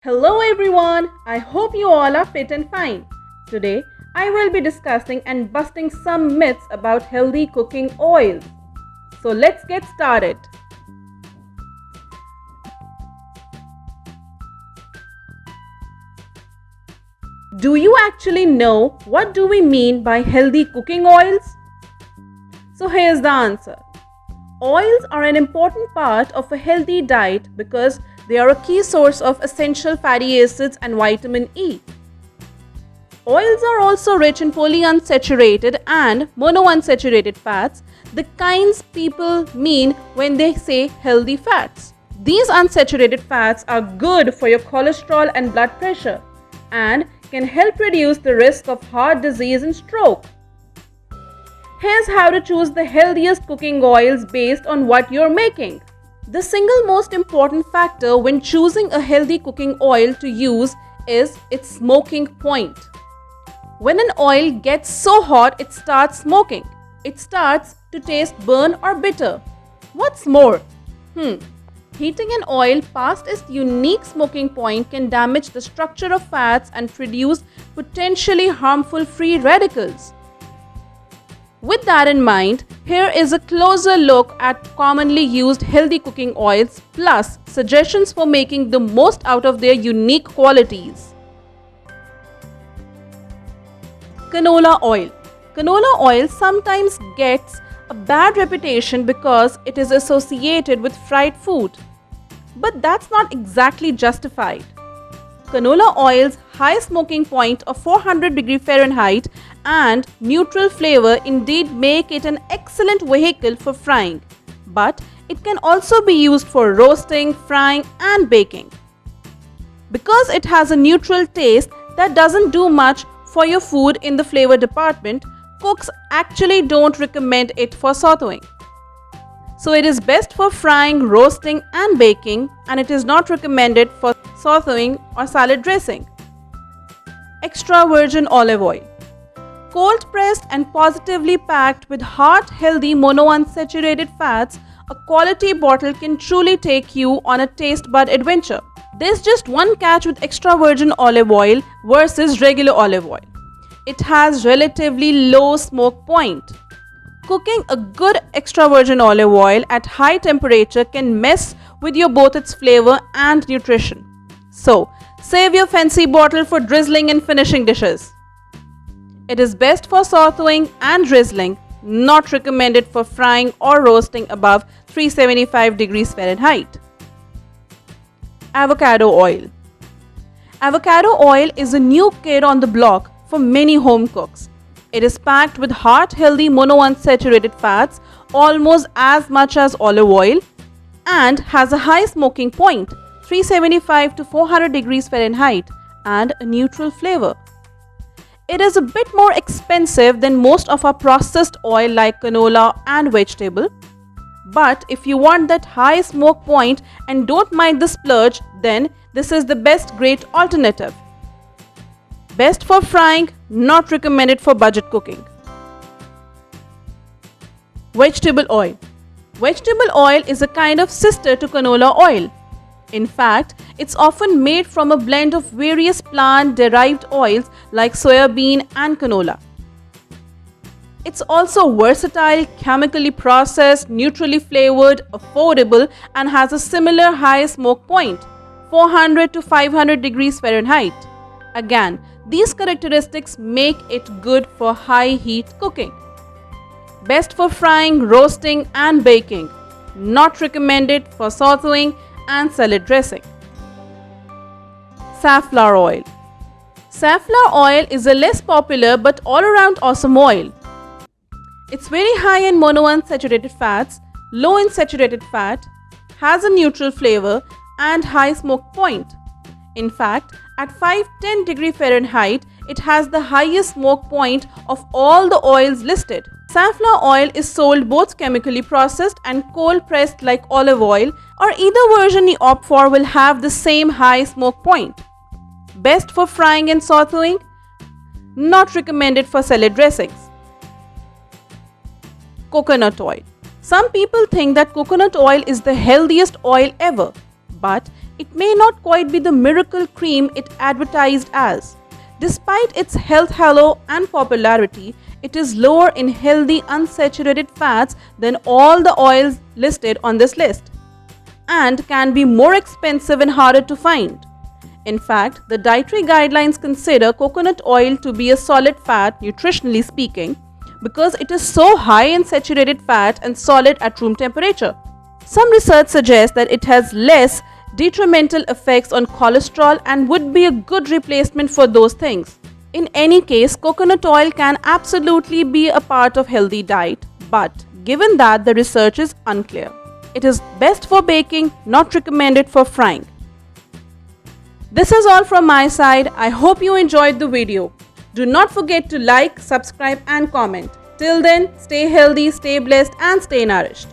Hello everyone, I hope you all are fit and fine. Today, I will be discussing and busting some myths about healthy cooking oils. So let's get started. Do you actually know what do we mean by healthy cooking oils? So here's the answer. Oils are an important part of a healthy diet because they are a key source of essential fatty acids and vitamin E. Oils are also rich in polyunsaturated and monounsaturated fats, the kinds people mean when they say healthy fats. These unsaturated fats are good for your cholesterol and blood pressure and can help reduce the risk of heart disease and stroke. Here's how to choose the healthiest cooking oils based on what you're making. The single most important factor when choosing a healthy cooking oil to use is its smoking point. When an oil gets so hot it starts smoking, it starts to taste burnt or bitter. What's more? Heating an oil past its unique smoking point can damage the structure of fats and produce potentially harmful free radicals. With that in mind, here is a closer look at commonly used healthy cooking oils plus suggestions for making the most out of their unique qualities. Canola oil. Canola oil sometimes gets a bad reputation because it is associated with fried food. But that's not exactly justified. Canola oil's high smoking point of 400 degrees Fahrenheit and neutral flavor indeed make it an excellent vehicle for frying, but it can also be used for roasting, frying and baking. Because it has a neutral taste that doesn't do much for your food in the flavor department, cooks actually don't recommend it for sautéing. So it is best for frying, roasting and baking, and it is not recommended for sautéing or salad dressing. Extra virgin olive oil. Cold pressed and positively packed with heart-healthy monounsaturated fats, a quality bottle can truly take you on a taste bud adventure. There's just one catch with extra virgin olive oil versus regular olive oil. It has relatively low smoke point. Cooking a good extra virgin olive oil at high temperature can mess with both its flavor and nutrition. So, save your fancy bottle for drizzling and finishing dishes. It is best for sautéing and drizzling, not recommended for frying or roasting above 375 degrees Fahrenheit. Avocado oil. Avocado oil is a new kid on the block for many home cooks. It is packed with heart-healthy monounsaturated fats almost as much as olive oil and has a high smoking point, 375 to 400 degrees Fahrenheit, and a neutral flavor. It is a bit more expensive than most of our processed oil like canola and vegetable. But if you want that high smoke point and don't mind the splurge, then this is the best great alternative. Best for frying, not recommended for budget cooking. Vegetable oil. Vegetable oil is a kind of sister to canola oil. In fact, it's often made from a blend of various plant-derived oils like soybean and canola. It's also versatile, chemically processed, neutrally flavored, affordable, and has a similar high smoke point, 400 to 500 degrees Fahrenheit. Again, these characteristics make it good for high heat cooking. Best for frying, roasting and baking. Not recommended for sautéing and salad dressing. Safflower oil. Safflower oil is a less popular but all-around awesome oil. It's very high in monounsaturated fats, low in saturated fat, has a neutral flavor and high smoke point. In fact, at 510 degrees Fahrenheit, it has the highest smoke point of all the oils listed. Safflower oil is sold both chemically processed and cold pressed like olive oil, or either version you opt for will have the same high smoke point. Best for frying and sautéing, not recommended for salad dressings. Coconut oil. Some people think that coconut oil is the healthiest oil ever, but it may not quite be the miracle cream it advertised as. Despite its health halo and popularity, it is lower in healthy unsaturated fats than all the oils listed on this list, and can be more expensive and harder to find. In fact, the dietary guidelines consider coconut oil to be a solid fat, nutritionally speaking, because it is so high in saturated fat and solid at room temperature. Some research suggests that it has less detrimental effects on cholesterol and would be a good replacement for those things. In any case, coconut oil can absolutely be a part of healthy diet, but given that the research is unclear, it is best for baking, not recommended for frying. This is all from my side. I hope you enjoyed the video. Do not forget to like, subscribe and comment. Till then, stay healthy, stay blessed and stay nourished.